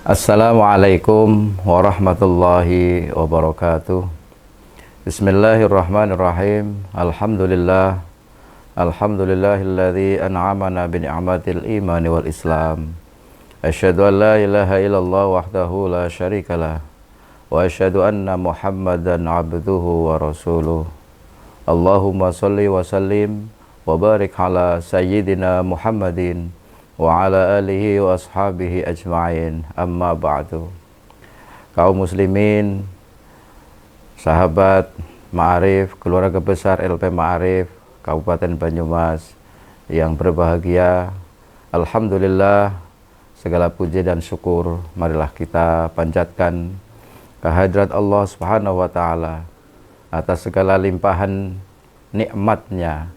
Assalamualaikum warahmatullahi wabarakatuh. Bismillahirrahmanirrahim. Alhamdulillah. Alhamdulillahilladzi an'amana bi ni'matil imani wal islam. Asyhadu an la ilaha illallah wahdahu la syarikalah wa asyhadu anna Muhammadan abduhu wa rasuluh. Allahumma shalli wa sallim wa barik ala sayyidina Muhammadin wa ala alihi wa ashabihi ajma'in, amma ba'du. Kaum muslimin, sahabat Ma'arif, keluarga besar LP Ma'arif Kabupaten Banyumas yang berbahagia, alhamdulillah, segala puji dan syukur marilah kita panjatkan kehadirat Allah Subhanahu wa taala atas segala limpahan nikmatnya,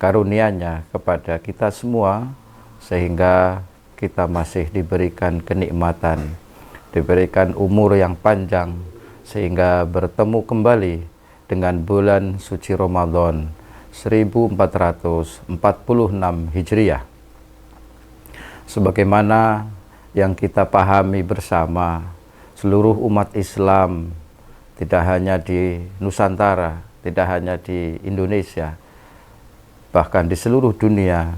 karunia-Nya kepada kita semua, sehingga kita masih diberikan kenikmatan, diberikan umur yang panjang, sehingga bertemu kembali dengan bulan suci Ramadan 1446 Hijriah. Sebagaimana yang kita pahami bersama, seluruh umat Islam, tidak hanya di Nusantara, tidak hanya di Indonesia, bahkan di seluruh dunia,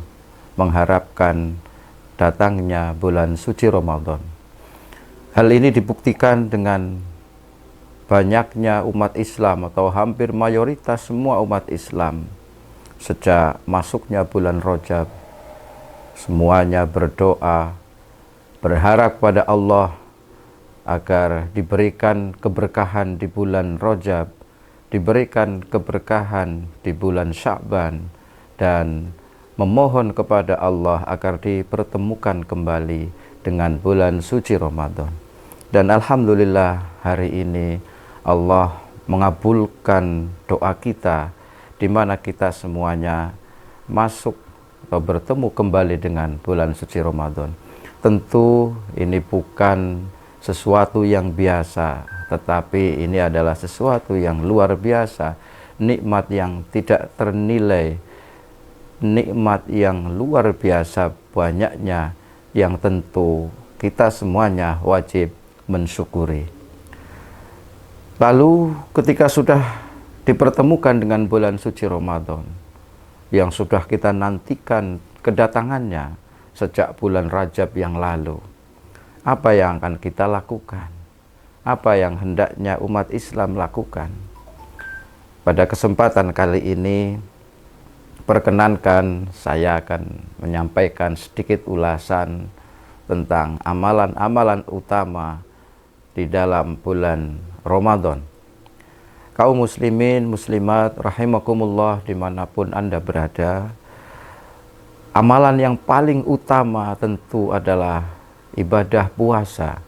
mengharapkan datangnya bulan suci Ramadan. Hal ini dibuktikan dengan banyaknya umat Islam atau hampir mayoritas semua umat Islam sejak masuknya bulan Rajab, semuanya berdoa, berharap pada Allah agar diberikan keberkahan di bulan Rajab, diberikan keberkahan di bulan Sya'ban, dan memohon kepada Allah agar dipertemukan kembali dengan bulan suci Ramadan. Dan alhamdulillah, hari ini Allah mengabulkan doa kita, di mana kita semuanya masuk atau bertemu kembali dengan bulan suci Ramadan. Tentu ini bukan sesuatu yang biasa, tetapi ini adalah sesuatu yang luar biasa, nikmat yang tidak ternilai, nikmat yang luar biasa banyaknya, yang tentu kita semuanya wajib mensyukuri. Lalu ketika sudah dipertemukan dengan bulan suci Ramadan yang sudah kita nantikan kedatangannya sejak bulan Rajab yang lalu, apa yang akan kita lakukan? Apa yang hendaknya umat Islam lakukan? Pada kesempatan kali ini, perkenankan saya akan menyampaikan sedikit ulasan tentang amalan-amalan utama di dalam bulan Ramadan. Kaum muslimin, muslimat, rahimakumullah, dimanapun Anda berada, amalan yang paling utama tentu adalah ibadah puasa,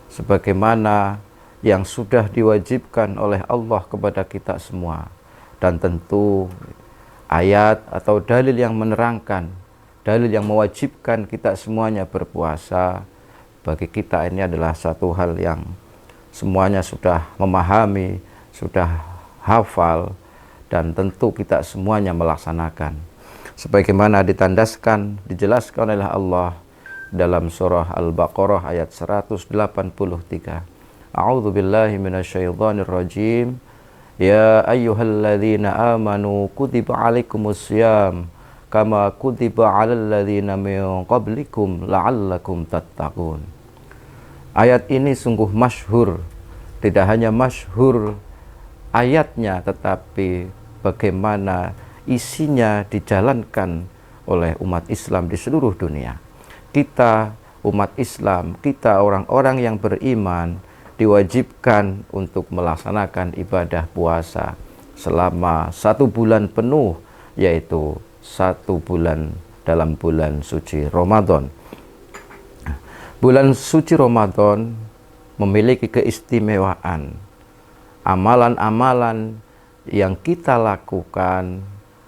sebagaimana yang sudah diwajibkan oleh Allah kepada kita semua. Dan tentu ayat atau dalil yang menerangkan, dalil yang mewajibkan kita semuanya berpuasa, bagi kita ini adalah satu hal yang semuanya sudah memahami, sudah hafal, dan tentu kita semuanya melaksanakan. Sebagaimana ditandaskan, dijelaskan oleh Allah dalam surah Al-Baqarah ayat 183. A'udzu billahi minasyaitonir rajim. Ya ayyuhalladzina amanu kutiba alaikumussyam kama kutiba alal ladzina min qablikum la'allakum tattaqun. Ayat ini sungguh masyhur, tidak hanya masyhur ayatnya, tetapi bagaimana isinya dijalankan oleh umat Islam di seluruh dunia. Kita umat Islam, kita orang-orang yang beriman, diwajibkan untuk melaksanakan ibadah puasa selama 1 bulan penuh, yaitu 1 bulan dalam bulan suci Ramadan. Bulan suci Ramadan memiliki keistimewaan. Amalan-amalan yang kita lakukan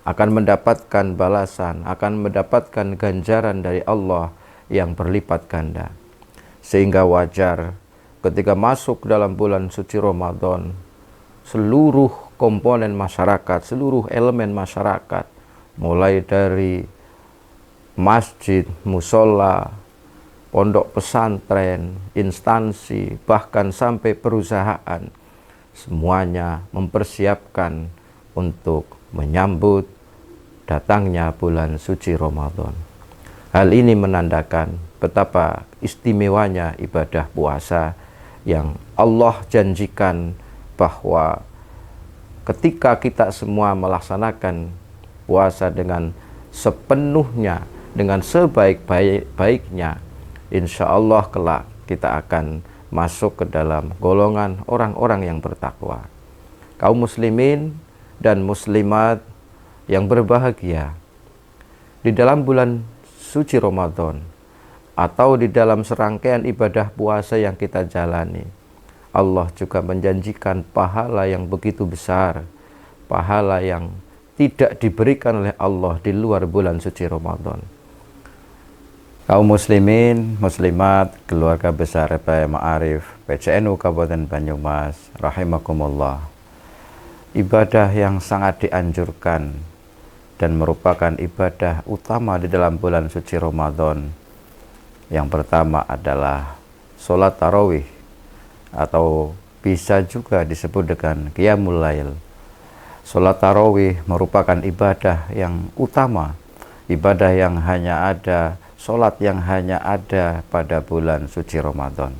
akan mendapatkan balasan, akan mendapatkan ganjaran dari Allah yang berlipat ganda. Sehingga wajar ketika masuk dalam bulan suci Ramadan, seluruh komponen masyarakat, seluruh elemen masyarakat, mulai dari masjid, musola, pondok pesantren, instansi, bahkan sampai perusahaan, semuanya mempersiapkan untuk menyambut datangnya bulan suci Ramadan. Hal ini menandakan betapa istimewanya ibadah puasa yang Allah janjikan bahwa ketika kita semua melaksanakan puasa dengan sepenuhnya, dengan sebaik-baiknya, insya Allah kelak kita akan masuk ke dalam golongan orang-orang yang bertakwa. Kaum muslimin dan muslimat yang berbahagia, di dalam bulan suci Ramadan atau di dalam serangkaian ibadah puasa yang kita jalani, Allah juga menjanjikan pahala yang begitu besar, pahala yang tidak diberikan oleh Allah di luar bulan suci Ramadan. Kaum muslimin, muslimat, keluarga besar RPA Ma'arif PCNU Kabupaten Banyumas, rahimakumullah. Ibadah yang sangat dianjurkan dan merupakan ibadah utama di dalam bulan suci Ramadan. Yang pertama adalah sholat tarawih, atau bisa juga disebut dengan qiyamul lail. Sholat tarawih merupakan ibadah yang utama, ibadah yang hanya ada, sholat yang hanya ada pada bulan suci Ramadan.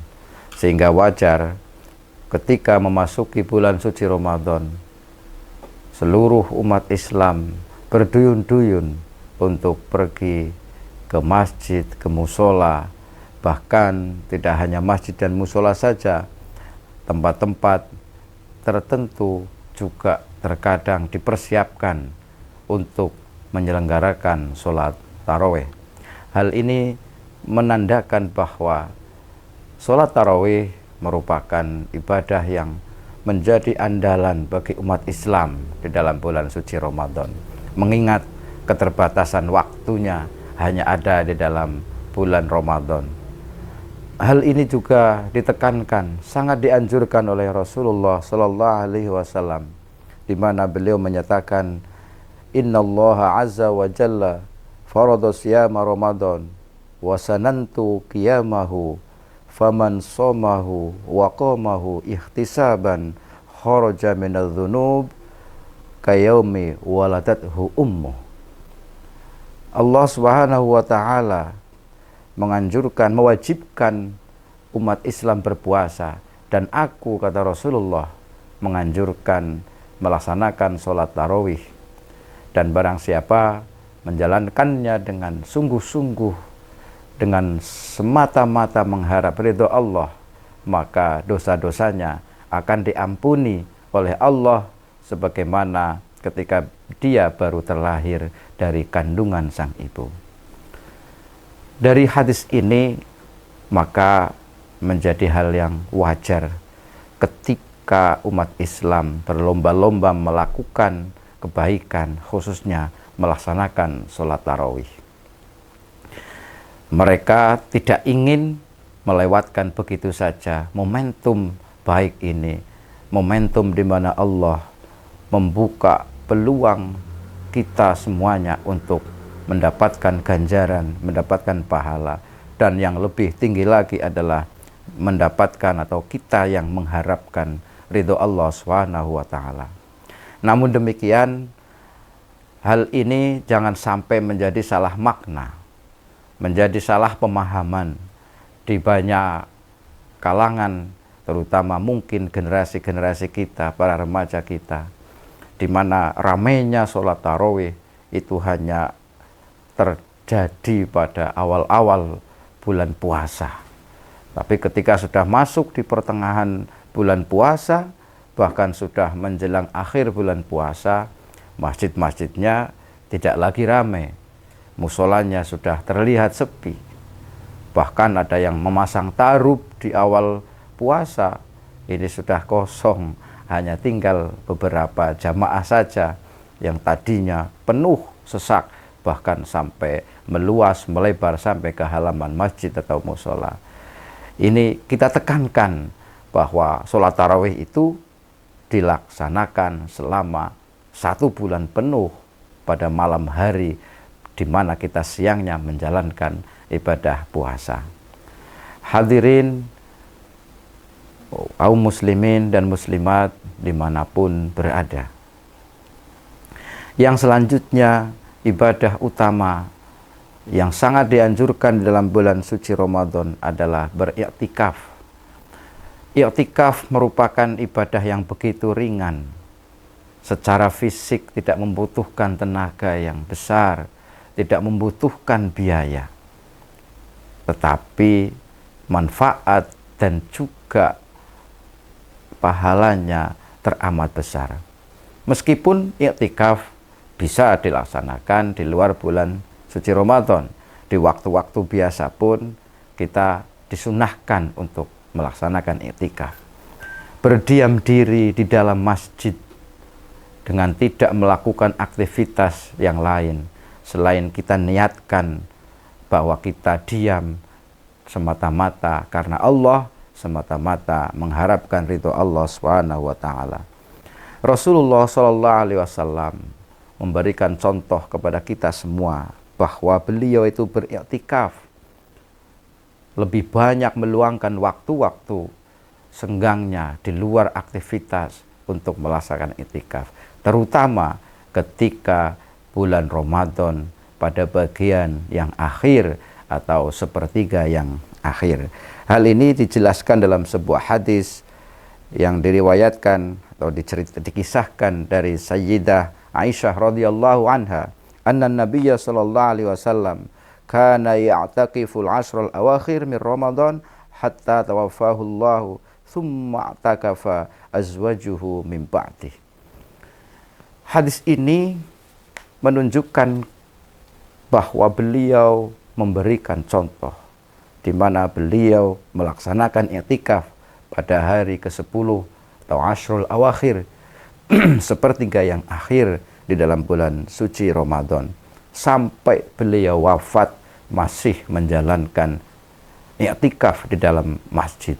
Sehingga wajar ketika memasuki bulan suci Ramadan, seluruh umat Islam berduyun-duyun untuk pergi ke masjid, ke musola, bahkan tidak hanya masjid dan musola saja, tempat-tempat tertentu juga terkadang dipersiapkan untuk menyelenggarakan sholat tarawih. Hal ini menandakan bahwa sholat tarawih merupakan ibadah yang menjadi andalan bagi umat Islam di dalam bulan suci Ramadan, mengingat keterbatasan waktunya hanya ada di dalam bulan Ramadan. Hal ini juga ditekankan, sangat dianjurkan oleh Rasulullah Sallallahu Alaihi Wasallam, di mana beliau menyatakan, Innallaha azza wa jalla farada siyama Ramadan wa sanantu qiyamahu faman somahu wa qamahu ihtisaban kharaja minadz dzunub kayaumi waladathu ummuh. Allah Subhanahu wa taala menganjurkan, mewajibkan umat Islam berpuasa, dan aku, kata Rasulullah, menganjurkan melaksanakan sholat tarawih, dan barang siapa menjalankannya dengan sungguh-sungguh, dengan semata-mata mengharap ridho Allah, maka dosa-dosanya akan diampuni oleh Allah sebagaimana ketika dia baru terlahir dari kandungan sang ibu. Dari hadis ini maka menjadi hal yang wajar ketika umat Islam berlomba-lomba melakukan kebaikan, khususnya melaksanakan sholat tarawih. Mereka tidak ingin melewatkan begitu saja momentum baik ini, momentum di mana Allah membuka peluang kita semuanya untuk mendapatkan ganjaran, mendapatkan pahala, dan yang lebih tinggi lagi adalah mendapatkan atau kita yang mengharapkan ridho Allah Subhanahu wa taala. Namun demikian, hal ini jangan sampai menjadi salah makna, menjadi salah pemahaman di banyak kalangan, terutama mungkin generasi-generasi kita, para remaja kita, di mana ramainya sholat tarawih itu hanya terjadi pada awal-awal bulan puasa. Tapi ketika sudah masuk di pertengahan bulan puasa, bahkan sudah menjelang akhir bulan puasa, masjid-masjidnya tidak lagi ramai, musolanya sudah terlihat sepi. Bahkan ada yang memasang tarub di awal puasa, ini sudah kosong, hanya tinggal beberapa jamaah saja yang tadinya penuh sesak, bahkan sampai meluas, melebar sampai ke halaman masjid atau musola. Ini kita tekankan bahwa sholat tarawih itu dilaksanakan selama 1 bulan penuh pada malam hari, di mana kita siangnya menjalankan ibadah puasa. Hadirin kaum muslimin dan muslimat dimanapun berada. Yang selanjutnya, ibadah utama yang sangat dianjurkan dalam bulan suci Ramadan adalah beriktikaf. Iktikaf merupakan ibadah yang begitu ringan. Secara fisik tidak membutuhkan tenaga yang besar, tidak membutuhkan biaya. Tetapi manfaat dan juga pahalanya teramat besar. Meskipun iktikaf bisa dilaksanakan di luar bulan suci Ramadan, di waktu-waktu biasa pun kita disunahkan untuk melaksanakan iktikaf. Berdiam diri di dalam masjid dengan tidak melakukan aktivitas yang lain selain kita niatkan bahwa kita diam semata-mata karena Allah, semata-mata mengharapkan ridho Allah Subhanahu wa taala. Rasulullah sallallahu alaihi wasallam memberikan contoh kepada kita semua bahwa beliau itu beriktikaf, lebih banyak meluangkan waktu-waktu senggangnya di luar aktivitas untuk melaksanakan iktikaf, terutama ketika bulan Ramadan pada bagian yang akhir atau sepertiga yang akhir. Hal ini dijelaskan dalam sebuah hadis yang diriwayatkan atau dikisahkan dari Sayyidah Aisyah radhiyallahu anha, anna Nabiyya sallallahu alaihi wasallam kana ya'taqiful ashrul awakhir min Ramadan hatta tawaffahu Allah thumma i'takafa azwajuhu min ba'dih. Hadis ini menunjukkan bahwa beliau memberikan contoh di mana beliau melaksanakan i'tikaf pada hari ke-10 atau Ashrul Awakhir, sepertiga yang akhir di dalam bulan suci Ramadan, sampai beliau wafat masih menjalankan i'tikaf di dalam masjid.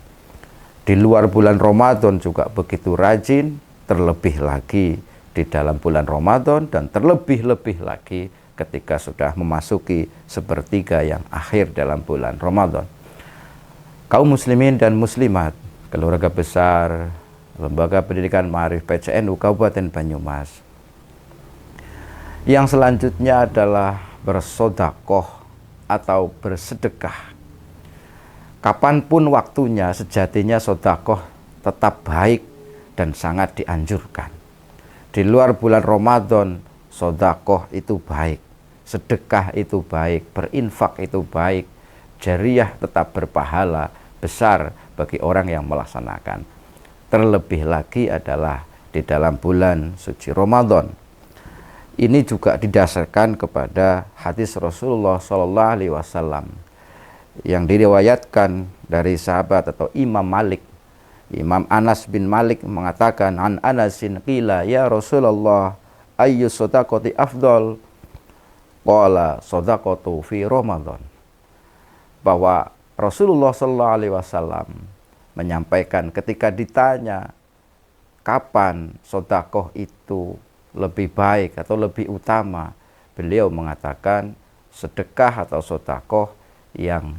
Di luar bulan Ramadan juga begitu rajin, terlebih lagi di dalam bulan Ramadan dan terlebih-lebih lagi ketika sudah memasuki sepertiga yang akhir dalam bulan Ramadan. Kaum muslimin dan muslimat, keluarga besar Lembaga Pendidikan Ma'arif PCNU Kabupaten Banyumas, yang selanjutnya adalah bersedekah atau bersedekah. Kapanpun waktunya, sejatinya sedekah tetap baik dan sangat dianjurkan. Di luar bulan Ramadan, sedekah itu baik, sedekah itu baik, berinfak itu baik, jariyah tetap berpahala besar bagi orang yang melaksanakan. Terlebih lagi adalah di dalam bulan suci Ramadan. Ini juga didasarkan kepada hadis Rasulullah sallallahu alaihi wasallam yang diriwayatkan dari sahabat atau Imam Malik. Imam Anas bin Malik mengatakan, an Anasin qila ya Rasulullah ayyu shadaqati afdal, qala shadaqatu fi Ramadan. Bahwa Rasulullah sallallahu alaihi wasallam menyampaikan ketika ditanya kapan sedekah itu lebih baik atau lebih utama, beliau mengatakan sedekah atau sedekah yang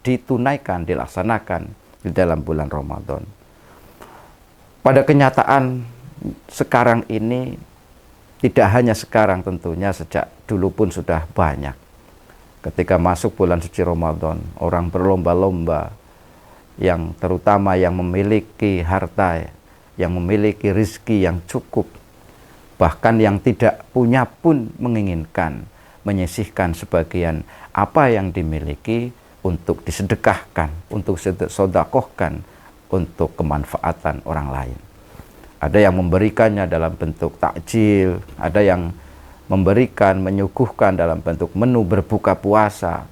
ditunaikan, dilaksanakan di dalam bulan Ramadan. Pada kenyataan sekarang ini, tidak hanya sekarang tentunya, sejak dulu pun sudah banyak. Ketika masuk bulan suci Ramadan, orang berlomba-lomba, yang terutama yang memiliki harta, yang memiliki rizki yang cukup, bahkan yang tidak punya pun menginginkan menyisihkan sebagian apa yang dimiliki untuk disedekahkan, untuk sedekahkan, untuk kemanfaatan orang lain. Ada yang memberikannya dalam bentuk takjil, ada yang memberikan, menyuguhkan dalam bentuk menu berbuka puasa,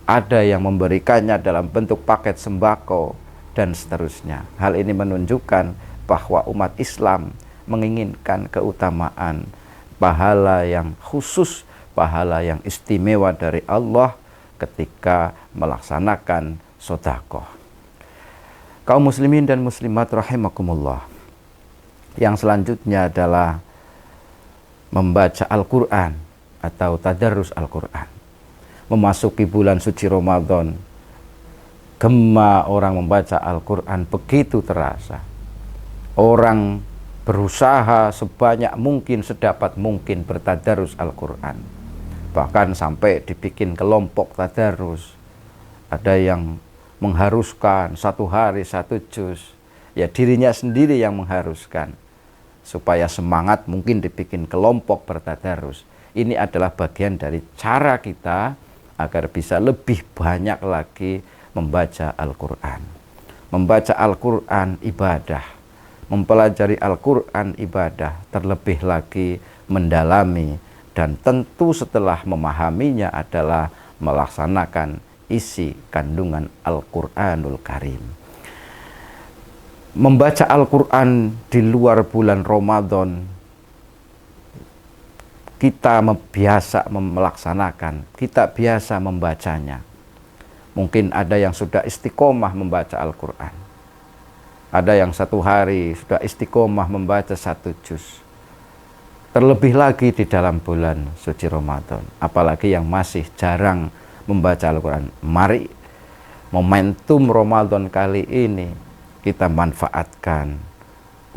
ada yang memberikannya dalam bentuk paket sembako, dan seterusnya. Hal ini menunjukkan bahwa umat Islam menginginkan keutamaan, pahala yang khusus, pahala yang istimewa dari Allah ketika melaksanakan sedekah. Kaum muslimin dan muslimat rahimakumullah, yang selanjutnya adalah membaca Al-Quran atau tadarrus Al-Quran. Memasuki bulan suci Ramadan, Gema orang membaca Al-Quran begitu terasa. Orang berusaha sebanyak mungkin, sedapat mungkin bertadarus Al-Quran. Bahkan sampai dibikin kelompok tadarus. Ada yang mengharuskan 1 hari 1 juz. Ya dirinya sendiri yang mengharuskan. Supaya semangat mungkin dibikin kelompok bertadarus. Ini adalah bagian dari cara kita agar bisa lebih banyak lagi membaca Al-Quran. Membaca Al-Quran ibadah. Mempelajari Al-Quran ibadah. Terlebih lagi mendalami. Dan tentu setelah memahaminya adalah melaksanakan isi kandungan Al-Quranul Karim. Membaca Al-Quran di luar bulan Ramadan, kita biasa melaksanakan, kita biasa membacanya. Mungkin ada yang sudah istiqomah membaca Al-Quran. Ada yang 1 hari sudah istiqomah membaca 1 juz. Terlebih lagi di dalam bulan suci Ramadan. Apalagi yang masih jarang membaca Al-Quran. Mari momentum Ramadan kali ini kita manfaatkan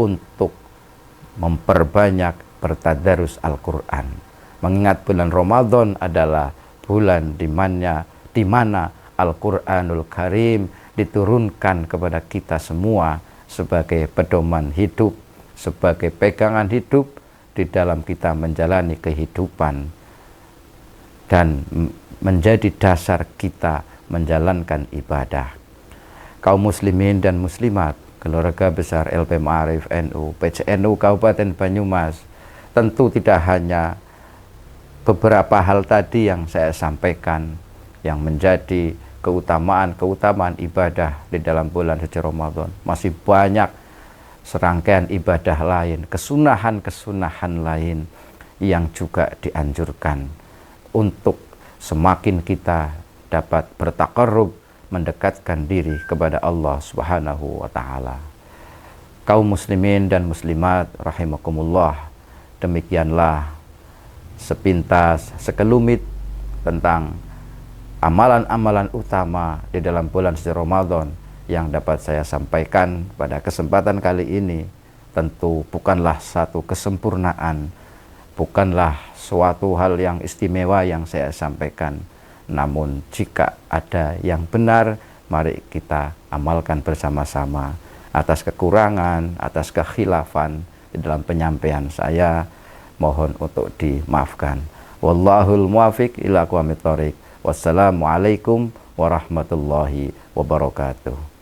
untuk memperbanyak bertadarus Al-Quran. Mengingat bulan Ramadan adalah bulan di mana Al-Quranul Karim diturunkan kepada kita semua sebagai pedoman hidup, sebagai pegangan hidup di dalam kita menjalani kehidupan dan menjadi dasar kita menjalankan ibadah. Kaum muslimin dan muslimat, keluarga besar LP Ma'arif NU, PCNU Kabupaten Banyumas, tentu tidak hanya beberapa hal tadi yang saya sampaikan yang menjadi keutamaan ibadah di dalam bulan suci Ramadan. Masih banyak serangkaian ibadah lain, kesunahan-kesunahan lain yang juga dianjurkan untuk semakin kita dapat bertaqarrub, mendekatkan diri kepada Allah Subhanahu wa Ta'ala. Kaum muslimin dan muslimat rahimakumullah, demikianlah sepintas, sekelumit tentang amalan-amalan utama di dalam bulan suci Ramadan yang dapat saya sampaikan pada kesempatan kali ini. Tentu bukanlah satu kesempurnaan, bukanlah suatu hal yang istimewa yang saya sampaikan. Namun jika ada yang benar, mari kita amalkan bersama-sama. Atas kekurangan, atas kekhilafan di dalam penyampaian saya, mohon untuk dimaafkan. Wallahul muwafiq ila aqwamit thoriq. Wassalamualaikum warahmatullahi wabarakatuh.